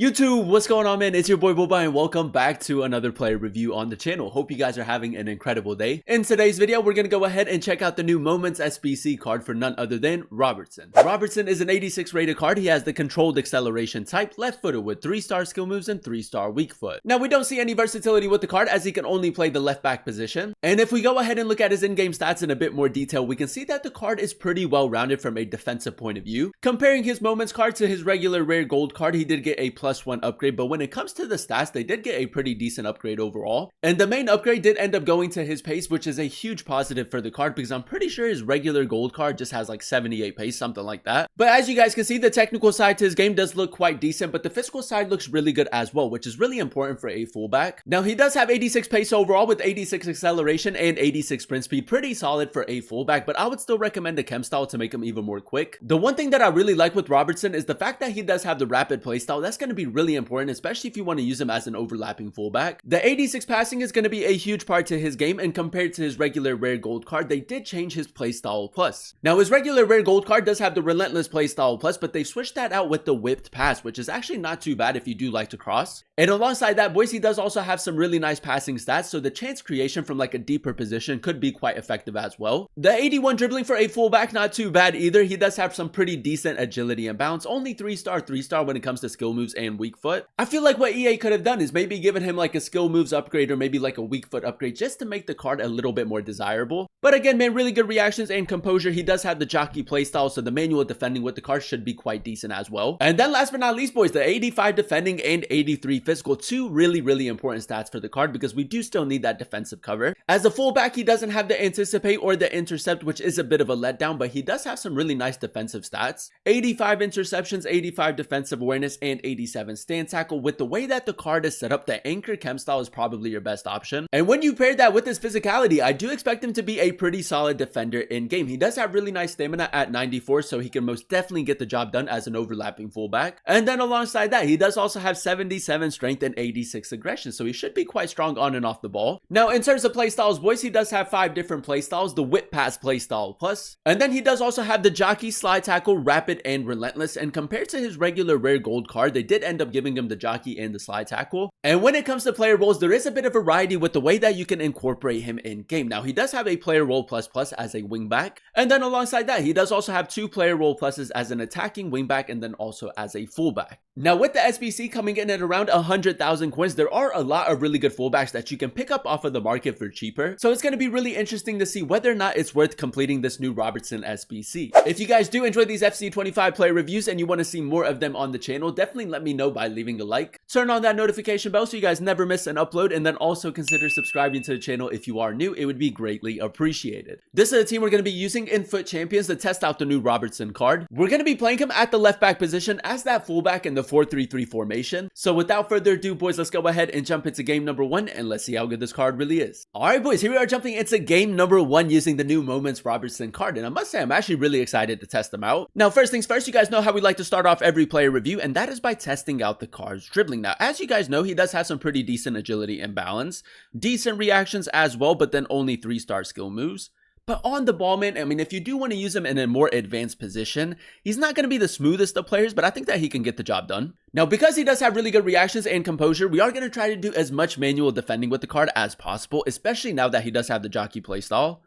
YouTube, what's going on, man? It's your boy Boba and welcome back to another player review on the channel. Hope you guys are having an incredible day. In today's video, we're gonna go ahead and check out the new Moments SBC card for none other than Robertson. Robertson is an 86 rated card. He has the controlled acceleration type, left-footed with 3-star skill moves and 3-star weak foot. Now, we don't see any versatility with the card as he can only play the left back position. And if we go ahead and look at his in-game stats in a bit more detail, we can see that the card is pretty well-rounded from a defensive point of view. Comparing his Moments card to his regular rare gold card, he did get a +1 upgrade, but when it comes to the stats, they did get a pretty decent upgrade overall. And the main upgrade did end up going to his pace, which is a huge positive for the card because I'm pretty sure his regular gold card just has like 78 pace, something like that. But as you guys can see, the technical side to his game does look quite decent, but the physical side looks really good as well, which is really important for a fullback. Now, he does have 86 pace overall with 86 acceleration and 86 sprint speed, pretty solid for a fullback, but I would still recommend a chem style to make him even more quick. The one thing that I really like with Robertson is the fact that he does have the rapid playstyle. That's going to be really important, especially if you want to use him as an overlapping fullback. The 86 passing is going to be a huge part to his game, and compared to his regular rare gold card, they did change his playstyle plus. Now, his regular rare gold card does have the relentless playstyle plus, but they switched that out with the whipped pass, which is actually not too bad if you do like to cross. And alongside that, boys, he does also have some really nice passing stats, so the chance creation from like a deeper position could be quite effective as well. The 81 dribbling for a fullback, not too bad either. He does have some pretty decent agility and bounce, only 3-star when it comes to skill moves and weak foot. I feel like what EA could have done is maybe given him like a skill moves upgrade or maybe like a weak foot upgrade just to make the card a little bit more desirable. But again, man, really good reactions and composure. He does have the jockey playstyle, so the manual defending with the card should be quite decent as well. And then last but not least, boys, the 85 defending and 83 physical, two really important stats for the card because we do still need that defensive cover. As a fullback, he doesn't have the anticipate or the intercept, which is a bit of a letdown, but he does have some really nice defensive stats. 85 interceptions, 85 defensive awareness, and 87 stand tackle. With the way that the card is set up, the anchor chem style is probably your best option. And when you pair that with his physicality, I do expect him to be a pretty solid defender in game. He does have really nice stamina at 94, so he can most definitely get the job done as an overlapping fullback. And then alongside that, he does also have 77 strength and 86 aggression, so he should be quite strong on and off the ball. Now, in terms of playstyles, boys, he does have 5 different playstyles. The whip pass playstyle plus, and then he does also have the jockey, slide tackle, rapid, and relentless. And compared to his regular rare gold card, they did end up giving him the jockey and the slide tackle. And when it comes to player roles, there is a bit of variety with the way that you can incorporate him in game. Now, he does have a player role plus as a wingback, and then alongside that, he does also have 2 player role pluses as an attacking wingback and then also as a fullback. Now, with the SBC coming in at around 100,000 coins, there are a lot of really good fullbacks that you can pick up off of the market for cheaper. So it's going to be really interesting to see whether or not it's worth completing this new Robertson SBC. If you guys do enjoy these FC25 player reviews and you want to see more of them on the channel, definitely let me know by leaving a like. Turn on that notification bell so you guys never miss an upload, and then also consider subscribing to the channel if you are new. It would be greatly appreciated. This is the team we're going to be using in Foot Champions to test out the new Robertson card. We're going to be playing him at the left back position as that fullback in the 4-3-3 formation. So without further ado, boys, let's go ahead and jump into game number 1 and let's see how good this card really is. Alright, boys, here we are jumping into game number 1 using the new Moments Robertson card, and I must say I'm actually really excited to test them out. Now, first things first, you guys know how we like to start off every player review, and that is by testing out the card's dribbling. Now, as you guys know, he does have some pretty decent agility and balance, decent reactions as well, but then only 3-star skill moves. But on the ball, man, I mean, if you do want to use him in a more advanced position, he's not going to be the smoothest of players, but I think that he can get the job done. Now, because he does have really good reactions and composure, we are going to try to do as much manual defending with the card as possible, especially now that he does have the jockey playstyle.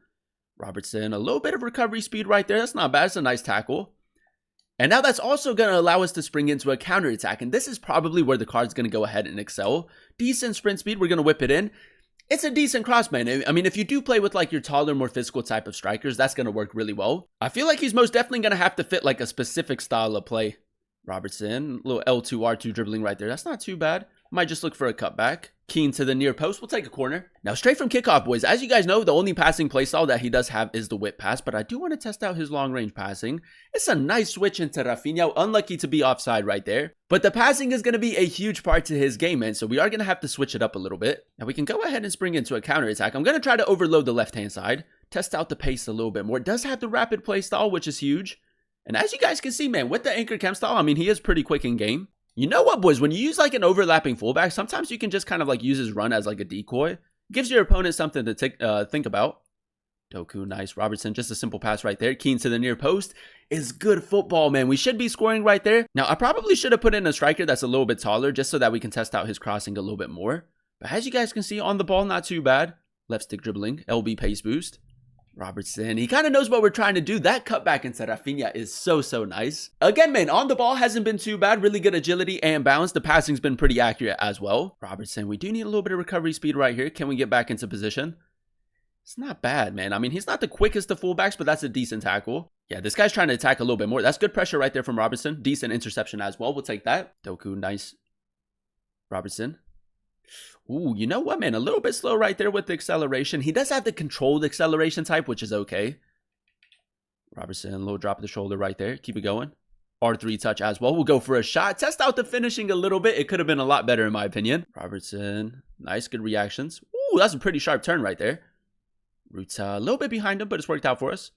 Robertson, a little bit of recovery speed right there. That's not bad. It's a nice tackle. And now that's also going to allow us to spring into a counter attack, and this is probably where the card's going to go ahead and excel. Decent sprint speed. We're going to whip it in. It's a decent cross, man. I mean, if you do play with like your taller, more physical type of strikers, that's going to work really well. I feel like he's most definitely going to have to fit like a specific style of play. Robertson, little L2, R2 dribbling right there. That's not too bad. Might just look for a cutback. Keen to the near post. We'll take a corner. Now, straight from kickoff, boys. As you guys know, the only passing playstyle that he does have is the whip pass, but I do want to test out his long-range passing. It's a nice switch into Rafinha. Unlucky to be offside right there. But the passing is going to be a huge part to his game, man, so we are going to have to switch it up a little bit. Now, we can go ahead and spring into a counter attack. I'm going to try to overload the left-hand side. Test out the pace a little bit more. It does have the rapid playstyle, which is huge. And as you guys can see, man, with the anchor chem style, I mean, he is pretty quick in game. You know what, boys? When you use like an overlapping fullback, sometimes you can just kind of like use his run as like a decoy. Gives your opponent something to think about. Doku, nice. Robertson, just a simple pass right there. Keen to the near post. is good football, man. We should be scoring right there. Now, I probably should have put in a striker that's a little bit taller just so that we can test out his crossing a little bit more. But as you guys can see, on the ball, not too bad. Left stick dribbling, LB pace boost. Robertson, he kind of knows what we're trying to do. That cutback into Rafinha is so nice. Again, man, on the ball hasn't been too bad. Really good agility and balance. The passing's been pretty accurate as well. Robertson, we do need a little bit of recovery speed right here. Can we get back into position? It's not bad, man. I mean, he's not the quickest of fullbacks, but that's a decent tackle. Yeah, this guy's trying to attack a little bit more. That's good pressure right there from Robertson. Decent interception as well. We'll take that. Doku, nice. Robertson. Ooh, you know what, man? A little bit slow right there with the acceleration. He does have the controlled acceleration type, which is okay. Robertson, little drop of the shoulder right there. Keep it going. R3 touch as well. We'll go for a shot. Test out the finishing a little bit. It could have been a lot better in my opinion. Robertson, nice, good reactions. Ooh, that's a pretty sharp turn right there. Roots a little bit behind him, but it's worked out for us.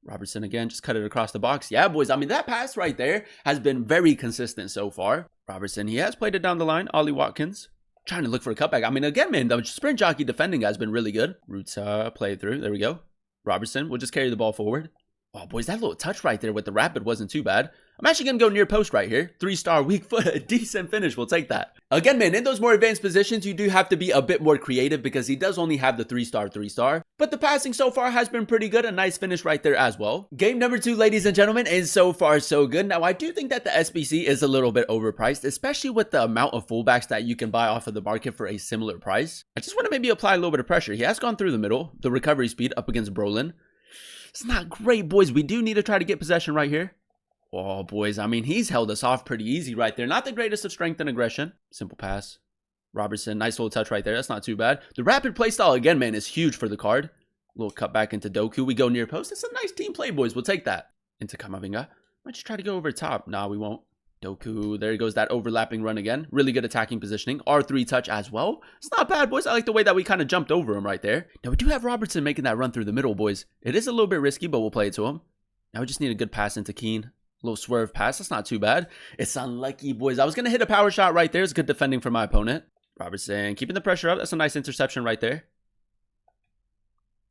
Robertson again, just cut it across the box. Yeah, boys, I mean, that pass right there has been very consistent so far. Robertson, he has played it down the line. Ollie Watkins. Trying to look for a cutback. I mean, again, man, the sprint jockey defending has been really good. Roots play it through. There we go. Robertson will just carry the ball forward. Oh, boys, that little touch right there with the rapid wasn't too bad. I'm actually going to go near post right here. 3-star weak foot. A decent finish. We'll take that. Again, man, in those more advanced positions, you do have to be a bit more creative because he does only have the 3-star. But the passing so far has been pretty good. A nice finish right there as well. Game number 2, ladies and gentlemen, is so far so good. Now, I do think that the SBC is a little bit overpriced, especially with the amount of fullbacks that you can buy off of the market for a similar price. I just want to maybe apply a little bit of pressure. He has gone through the middle. The recovery speed up against Brolin. It's not great, boys. We do need to try to get possession right here. Oh, boys. I mean, he's held us off pretty easy right there. Not the greatest of strength and aggression. Simple pass. Robertson, nice little touch right there. That's not too bad. The rapid play style, again, man, is huge for the card. Little cut back into Doku. We go near post. It's a nice team play, boys. We'll take that. Into Kamavinga. Might just try to go over top. Nah, we won't. Doku. There goes that overlapping run again. Really good attacking positioning. R3 touch as well. It's not bad, boys. I like the way that we kind of jumped over him right there. Now, we do have Robertson making that run through the middle, boys. It is a little bit risky, but we'll play it to him. Now, we just need a good pass into Keane. Little swerve pass. That's not too bad. It's unlucky, boys. I was going to hit a power shot right there. It's good defending from my opponent. Robertson keeping the pressure up. That's a nice interception right there.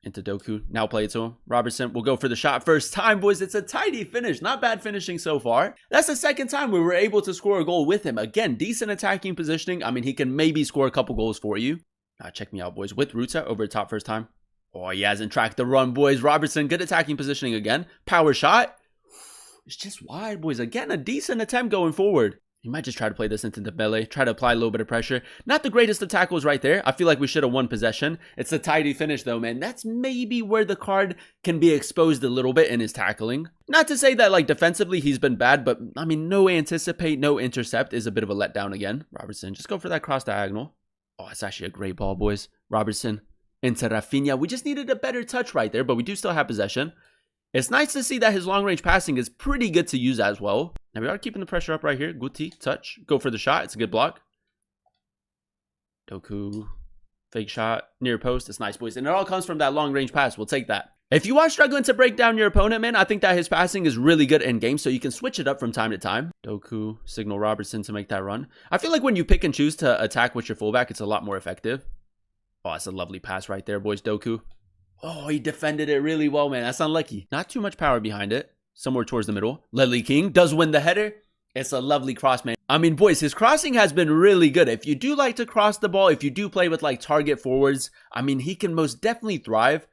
Into Doku. Now play it to him. Robertson will go for the shot first time, boys. It's a tidy finish. Not bad finishing so far. That's the second time we were able to score a goal with him. Again, decent attacking positioning. I mean, he can maybe score a couple goals for you. Check me out, boys. With Ruta over the top first time. Oh, he hasn't tracked the run, boys. Robertson, good attacking positioning again. Power shot. It's just wide, boys. Again, a decent attempt going forward. He might just try to play this into the melee, try to apply a little bit of pressure. Not the greatest of tackles right there. I feel like we should have won possession. It's a tidy finish though, man. That's maybe where the card can be exposed a little bit in his tackling. Not to say that like defensively he's been bad, but I mean, no anticipate, no intercept is a bit of a letdown again. Robertson, just go for that cross diagonal. Oh, it's actually a great ball, boys. Robertson into Rafinha. We just needed a better touch right there, but we do still have possession. It's nice to see that his long-range passing is pretty good to use as well. Now we are keeping the pressure up right here. Guti, touch. Go for the shot. It's a good block. Doku. Fake shot. Near post. It's nice, boys. And it all comes from that long-range pass. We'll take that. If you are struggling to break down your opponent, man, I think that his passing is really good in game, so you can switch it up from time to time. Doku. Signal Robertson to make that run. I feel like when you pick and choose to attack with your fullback, it's a lot more effective. Oh, that's a lovely pass right there, boys. Doku. Oh, he defended it really well, man. That's unlucky. Not too much power behind it. Somewhere towards the middle. Ledley King does win the header. It's a lovely cross, man. I mean, boys, his crossing has been really good. If you do like to cross the ball, if you do play with like target forwards, I mean, he can most definitely thrive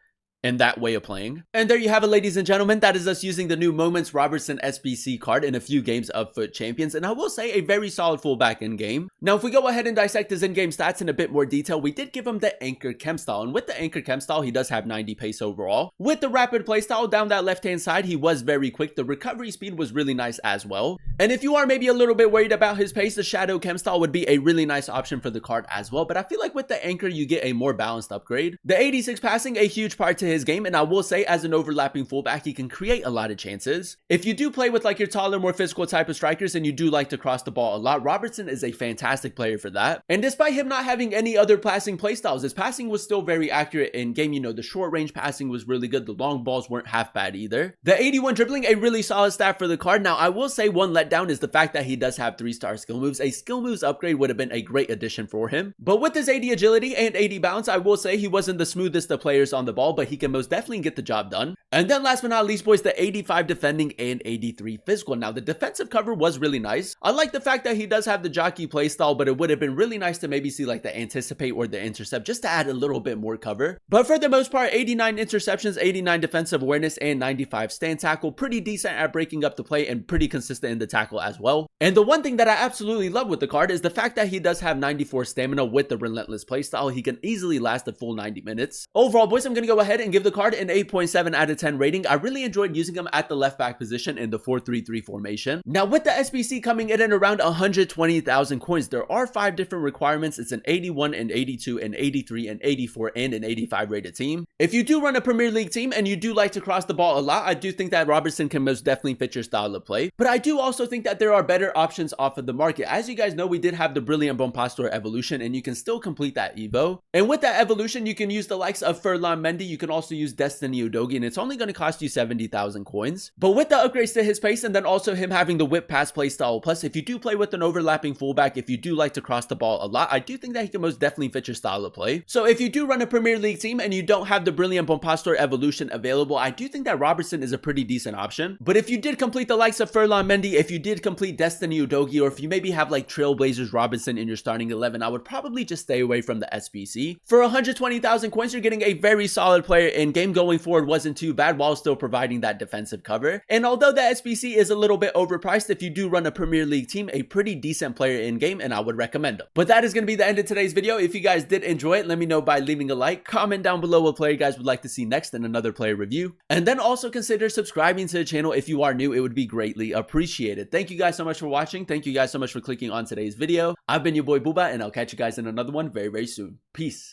in that way of playing. And there you have it, ladies and gentlemen. That is us using the new Moments Robertson SBC card in a few games of Foot Champions. And I will say a very solid fullback in game. Now, if we go ahead and dissect his in-game stats in a bit more detail, we did give him the Anchor Chem style. And with the Anchor Chem style, he does have 90 pace overall. With the rapid play style down that left-hand side, he was very quick. The recovery speed was really nice as well. And if you are maybe a little bit worried about his pace, the Shadow Chem style would be a really nice option for the card as well. But I feel like with the Anchor, you get a more balanced upgrade. The 86 passing, a huge part to his game. And I will say, as an overlapping fullback, he can create a lot of chances. If you do play with like your taller, more physical type of strikers and you do like to cross the ball a lot, Robertson is a fantastic player for that. And despite him not having any other passing playstyles, his passing was still very accurate in game. You know, the short range passing was really good. The long balls weren't half bad either. The 81 dribbling, a really solid stat for the card. Now, I will say one letdown is the fact that he does have 3-star skill moves. A skill moves upgrade would have been a great addition for him. But with his 80 agility and 80 bounce, I will say he wasn't the smoothest of players on the ball, but he can most definitely get the job done. And then last but not least, boys, the 85 defending and 83 physical. Now, the defensive cover was really nice. I like the fact that he does have the jockey playstyle, but it would have been really nice to maybe see like the anticipate or the intercept just to add a little bit more cover. But for the most part, 89 interceptions, 89 defensive awareness, and 95 stand tackle. Pretty decent at breaking up the play and pretty consistent in the tackle as well. And the one thing that I absolutely love with the card is the fact that he does have 94 stamina with the relentless playstyle. He can easily last a full 90 minutes. Overall, boys, I'm going to go ahead and give the card an 8.7 out of 10 rating. I really enjoyed using him at the left back position in the 4-3-3 formation. Now, with the SBC coming in at around 120,000 coins, there are 5 different requirements. It's an 81, an 82, an 83, an 84, and an 85 rated team. If you do run a Premier League team and you do like to cross the ball a lot, I do think that Robertson can most definitely fit your style of play. But I do also think that there are better options off of the market. As you guys know, we did have the Brilliant Bon Pastor evolution, and you can still complete that Evo. And with that evolution, you can use the likes of Furlan Mendy. You can also use Destiny Udogie, and it's only going to cost you 70,000 coins. But with the upgrades to his pace, and then also him having the whip pass play style, plus if you do play with an overlapping fullback, if you do like to cross the ball a lot, I do think that he can most definitely fit your style of play. So if you do run a Premier League team and you don't have the Brilliant Bon Pastor evolution available, I do think that Robertson is a pretty decent option. But if you did complete the likes of Furlan Mendy, if you did complete Destiny Udogie, or if you maybe have like Trailblazers Robertson in your starting 11, I would probably just stay away from the SBC. For 120,000 coins, you're getting a very solid player, and game going forward wasn't too bad while still providing that defensive cover. And although the SBC is a little bit overpriced, if you do run a Premier League team, a pretty decent player in game, and I would recommend him. But that is going to be the end of today's video. If you guys did enjoy it, let me know by leaving a like, comment down below what player you guys would like to see next in another player review, and then also consider subscribing to the channel if you are new. It would be greatly appreciated. Thank you guys so much for watching. Thank you guys so much for clicking on today's video. I've been your boy Booba, and I'll catch you guys in another one very, very soon. Peace.